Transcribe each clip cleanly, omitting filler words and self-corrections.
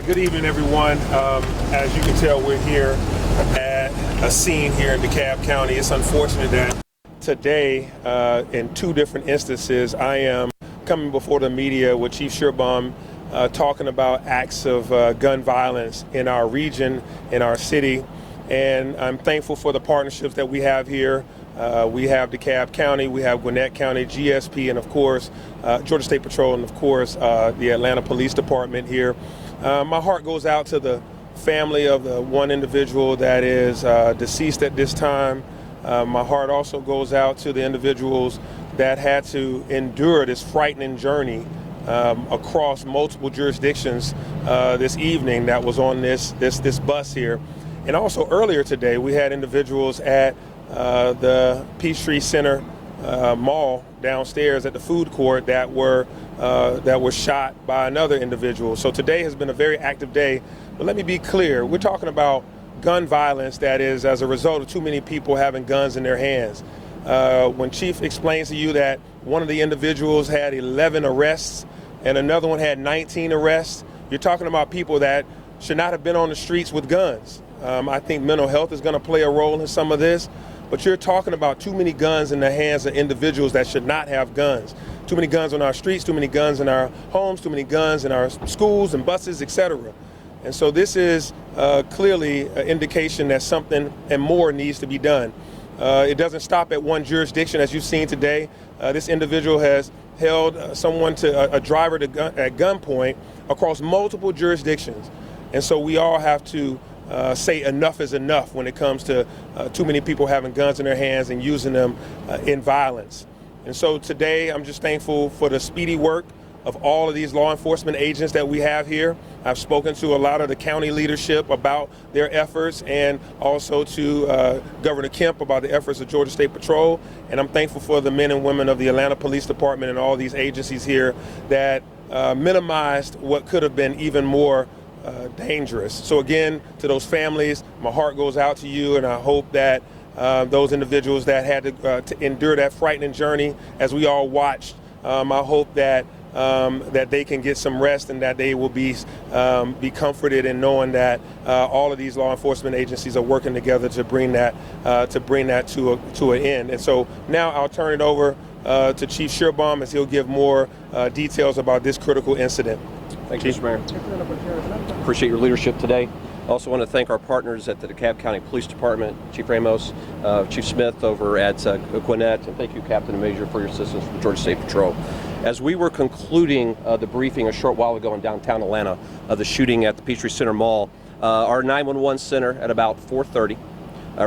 Good evening, everyone. As you can tell, we're here at a scene here in DeKalb County. It's unfortunate that today, in two different instances, I am coming before the media with Chief Schierbaum talking about acts of gun violence in our region, in our city. And I'm thankful for the partnerships that we have here. We have DeKalb County, we have Gwinnett County, GSP, and of course, Georgia State Patrol, and of course, the Atlanta Police Department here. My heart goes out to the family of the one individual that is deceased at this time. My heart also goes out to the individuals that had to endure this frightening journey across multiple jurisdictions this evening that was on this bus here. And also earlier today, we had individuals at the Peachtree Center Mall downstairs at the food court that were shot by another individual. So today has been a very active day. But let me be clear, we're talking about gun violence that is as a result of too many people having guns in their hands. When Chief explains to you that one of the individuals had 11 arrests and another one had 19 arrests, you're talking about people that should not have been on the streets with guns. I think mental health is going to play a role in some of this, but you're talking about too many guns in the hands of individuals that should not have guns. Too many guns on our streets, too many guns in our homes, too many guns in our schools and buses, etc. And so this is clearly an indication that something and more needs to be done. It doesn't stop at one jurisdiction, as you've seen today. This individual has held someone to a driver at gunpoint across multiple jurisdictions. And so we all have to say enough is enough when it comes to too many people having guns in their hands and using them in violence. And so today I'm just thankful for the speedy work of all of these law enforcement agents that we have here. I've spoken to a lot of the county leadership about their efforts and also to Governor Kemp about the efforts of Georgia State Patrol. And I'm thankful for the men and women of the Atlanta Police Department and all these agencies here that minimized what could have been even more dangerous. So again, to those families, my heart goes out to you, and I hope that those individuals that had to endure that frightening journey as we all watched, I hope that that they can get some rest and that they will be comforted in knowing that all of these law enforcement agencies are working together to bring that to an end. And so now I'll turn it over to Chief Schierbaum as he'll give more details about this critical incident. Thank you, Mr. Mayor. Appreciate your leadership today. I also want to thank our partners at the DeKalb County Police Department, Chief Ramos, Chief Smith over at Gwinnett, and thank you, Captain and Major, for your assistance from Georgia State Patrol. As we were concluding the briefing a short while ago in downtown Atlanta of the shooting at the Peachtree Center Mall, our 911 center at about 4:30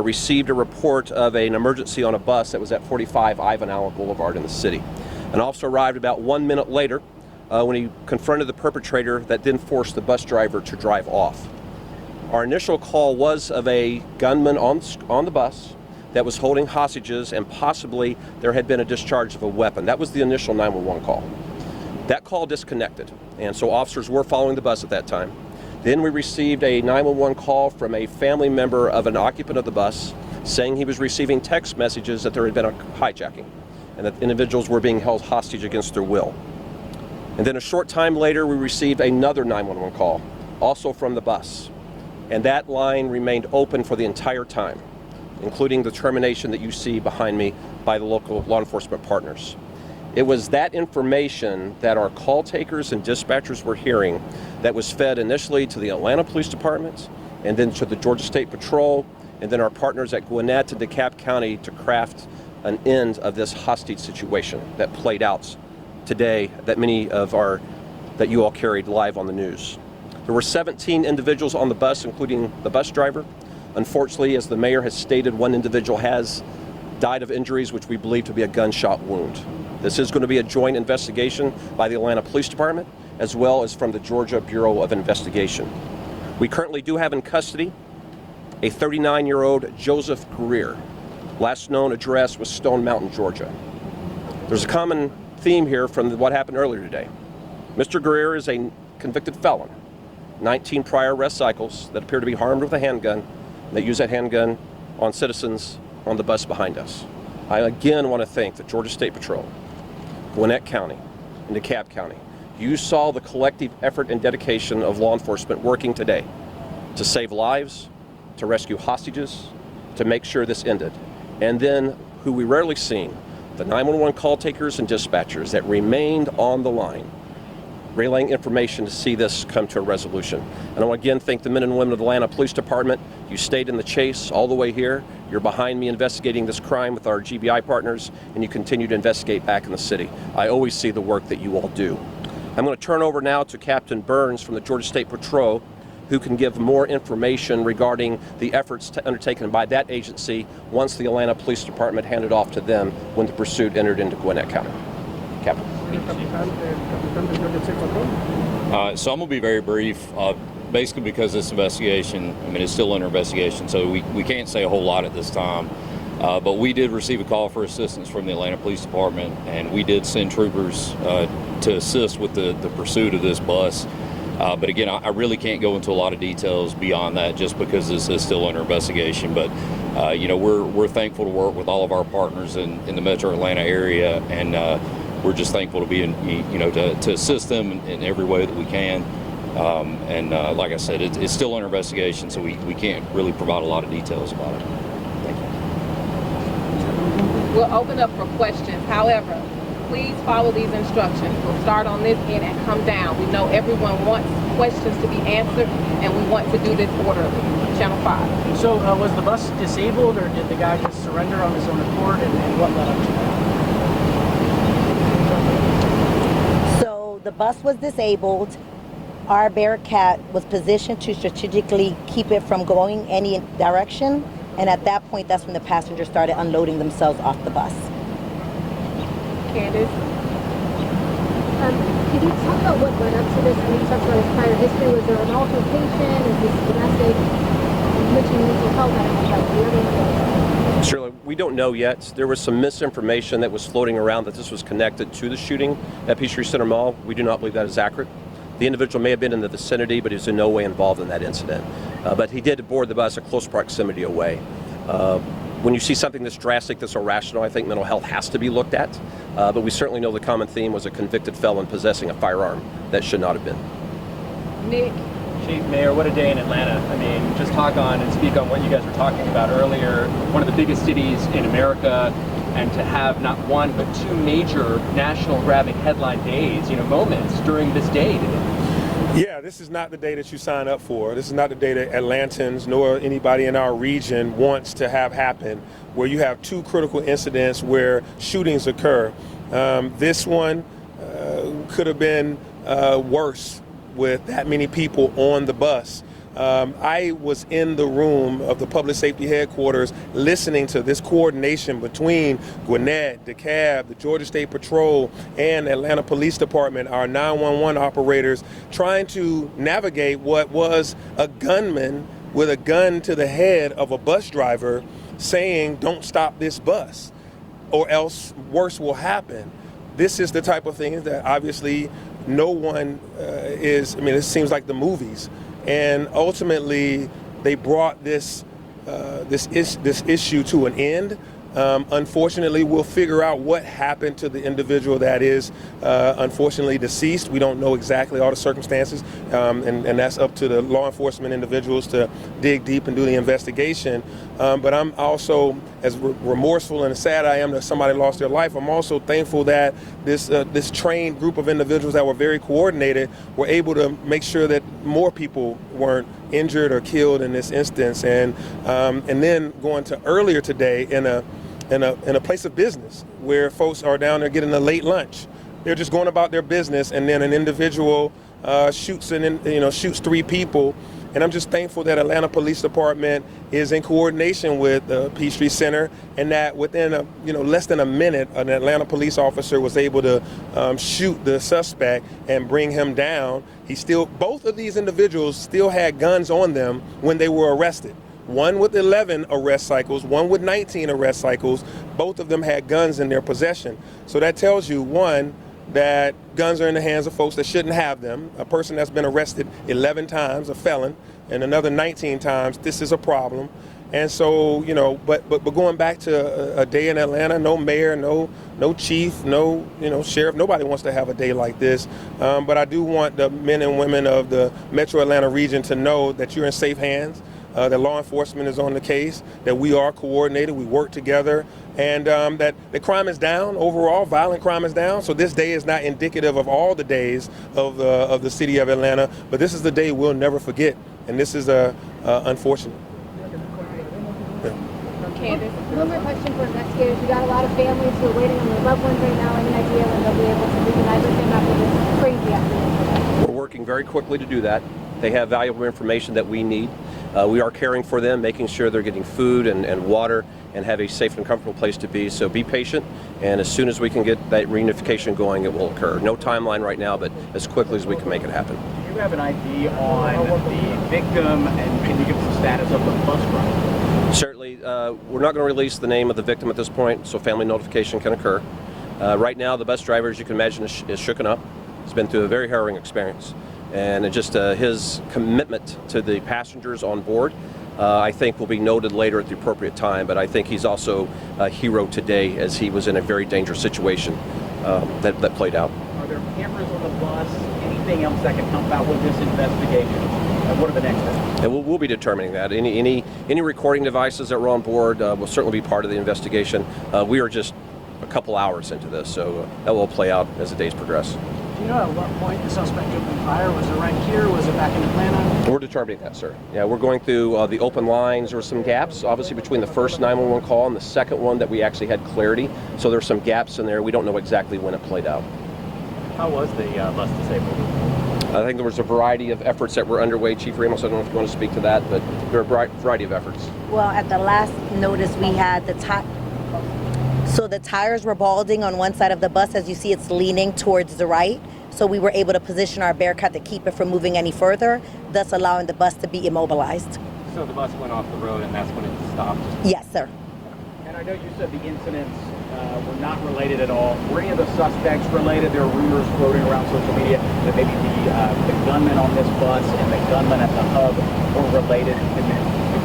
received a report of an emergency on a bus that was at 45 Ivan Allen Boulevard in the city. An officer arrived about 1 minute later when he confronted the perpetrator that then forced the bus driver to drive off. Our initial call was of a gunman on the bus that was holding hostages, and possibly there had been a discharge of a weapon. That was the initial 911 call. That call disconnected, and so officers were following the bus at that time. Then we received a 911 call from a family member of an occupant of the bus saying he was receiving text messages that there had been a hijacking and that individuals were being held hostage against their will. And then a short time later, we received another 911 call, also from the bus. And that line remained open for the entire time, including the termination that you see behind me by the local law enforcement partners. It was that information that our call takers and dispatchers were hearing that was fed initially to the Atlanta Police Department, and then to the Georgia State Patrol, and then our partners at Gwinnett and DeKalb County to craft an end of this hostage situation that played out today that that you all carried live on the news. There were 17 individuals on the bus, including the bus driver. Unfortunately, as the mayor has stated, one individual has died of injuries which we believe to be a gunshot wound. This is going to be a joint investigation by the Atlanta Police Department as well as from the Georgia Bureau of Investigation. We currently do have in custody a 39-year-old Joseph Greer. Last known address was Stone Mountain, Georgia. There's a common theme here from what happened earlier today. Mr. Greer is a convicted felon. 19 prior arrest cycles that appear to be armed with a handgun. They use that handgun on citizens on the bus behind us. I again want to thank the Georgia State Patrol, Gwinnett County, and DeKalb County. You saw the collective effort and dedication of law enforcement working today to save lives, to rescue hostages, to make sure this ended. And then, who we rarely seen, the 911 call takers and dispatchers that remained on the line, relaying information to see this come to a resolution. And I want to again thank the men and women of the Atlanta Police Department. You stayed in the chase all the way here. You're behind me investigating this crime with our GBI partners, and you continue to investigate back in the city. I always see the work that you all do. I'm going to turn over now to Captain Burns from the Georgia State Patrol, who can give more information regarding the efforts undertaken by that agency once the Atlanta Police Department handed off to them when the pursuit entered into Gwinnett County. Captain. So I'm going to be very brief, basically because this investigation, it's still under investigation, so we can't say a whole lot at this time. But we did receive a call for assistance from the Atlanta Police Department, and we did send troopers to assist with the pursuit of this bus. But again, I really can't go into a lot of details beyond that just because this is still under investigation. But we're thankful to work with all of our partners in the Metro Atlanta area, and we're just thankful to be to assist them in every way that we can. Like I said, it's still under investigation, so we can't really provide a lot of details about it. Thank you. We'll open up for questions. However, please follow these instructions. We'll start on this end and come down. We know everyone wants questions to be answered, and we want to do this orderly. Channel 5. So was the bus disabled, or did the guy just surrender on his own accord, and what led up to that? So the bus was disabled. Our Bearcat was positioned to strategically keep it from going any direction, and at that point, that's when the passengers started unloading themselves off the bus. Candace? Could you talk about what led up to this? You talked about his prior history. Was there an altercation? Is this domestic? Mentioning mental health? Shirley, we don't know yet. There was some misinformation that was floating around that this was connected to the shooting at Peachtree Center Mall. We do not believe that is accurate. The individual may have been in the vicinity, but he was in no way involved in that incident. But he did board the bus a close proximity away. When you see something this drastic, this irrational, I think mental health has to be looked at. But we certainly know the common theme was a convicted felon possessing a firearm that should not have been. Nick? Chief Mayor, what a day in Atlanta. Just talk on and speak on what you guys were talking about earlier. One of the biggest cities in America, and to have not one but two major national grabbing headline days, moments during this day today. Yeah, this is not the day that you sign up for. This is not the day that Atlantans nor anybody in our region wants to have happen, where you have two critical incidents where shootings occur. This one could have been worse with that many people on the bus. I was in the room of the public safety headquarters listening to this coordination between Gwinnett, DeKalb, the Georgia State Patrol, and the Atlanta Police Department, our 911 operators, trying to navigate what was a gunman with a gun to the head of a bus driver saying, "Don't stop this bus, or else worse will happen." This is the type of thing that obviously no one it seems like the movies. And ultimately, they brought this issue to an end. Unfortunately, we'll figure out what happened to the individual that is unfortunately deceased. We don't know exactly all the circumstances, and that's up to the law enforcement individuals to dig deep and do the investigation. But I'm also, as remorseful and sad I am that somebody lost their life, I'm also thankful that this trained group of individuals that were very coordinated were able to make sure that more people weren't injured or killed in this instance. And then going to earlier today in a place of business where folks are down there getting a late lunch. They're just going about their business, and then an individual shoots three people. And I'm just thankful that Atlanta Police Department is in coordination with the Peachtree Center, and that within less than a minute, an Atlanta police officer was able to shoot the suspect and bring him down. Both of these individuals still had guns on them when they were arrested. One with 11 arrest cycles, one with 19 arrest cycles. Both of them had guns in their possession. So that tells you, one, that guns are in the hands of folks that shouldn't have them. A person that's been arrested 11 times, a felon, and another 19 times, this is a problem. And so, you know, but going back to a day in Atlanta, no mayor, no chief, no, you know, sheriff, nobody wants to have a day like this. But I do want the men and women of the Metro Atlanta region to know that you're in safe hands, that law enforcement is on the case, that we are coordinated, we work together, and that the crime is down overall, violent crime is down. So this day is not indicative of all the days of the city of Atlanta, but this is the day we'll never forget, and this is unfortunate. Candace. One more question for investigators. You got a lot of families who are waiting on their loved ones right now. Any idea when they'll be able to reunite with them after this crazy afternoon? We're working very quickly to do that. They have valuable information that we need. We are caring for them, making sure they're getting food and water and have a safe and comfortable place to be. So be patient, and as soon as we can get that reunification going, it will occur. No timeline right now, but as quickly as we can make it happen. Do you have an ID on the victim, and can you give us the status of the bus driver? Certainly, we're not going to release the name of the victim at this point, so family notification can occur. Right now, the bus driver, as you can imagine, is shooken up. He's been through a very harrowing experience, and just his commitment to the passengers on board, I think, will be noted later at the appropriate time. But I think he's also a hero today, as he was in a very dangerous situation that played out. Are there cameras on the bus? Anything else that can help out with this investigation? And what are the next steps? And we'll be determining that. Any recording devices that were on board will certainly be part of the investigation. We are just a couple hours into this, so that will play out as the days progress. Do you know at what point the suspect opened fire? Was it right here? Was it back in Atlanta? We're determining that, sir. Yeah, we're going through the open lines. There were some gaps, obviously, between the first 911 call and the second one that we actually had clarity. So there's some gaps in there. We don't know exactly when it played out. How was the bus disabled? I think there was a variety of efforts that were underway. Chief Ramos, I don't know if you want to speak to that, but there are a variety of efforts. Well, at the last notice we had so the tires were balding on one side of the bus. As you see, it's leaning towards the right. So we were able to position our Bearcat to keep it from moving any further, thus allowing the bus to be immobilized. So the bus went off the road and that's when it stopped? Yes, sir. And I know you said the incidents were not related at all. Were any of the suspects related? There are rumors floating around social media that maybe the gunman on this bus and the gunman at the hub were related.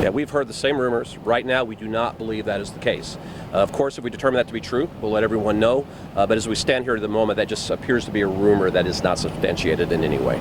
Yeah, we've heard the same rumors. Right now, we do not believe that is the case. Of course, if we determine that to be true, we'll let everyone know. But as we stand here at the moment, that just appears to be a rumor that is not substantiated in any way.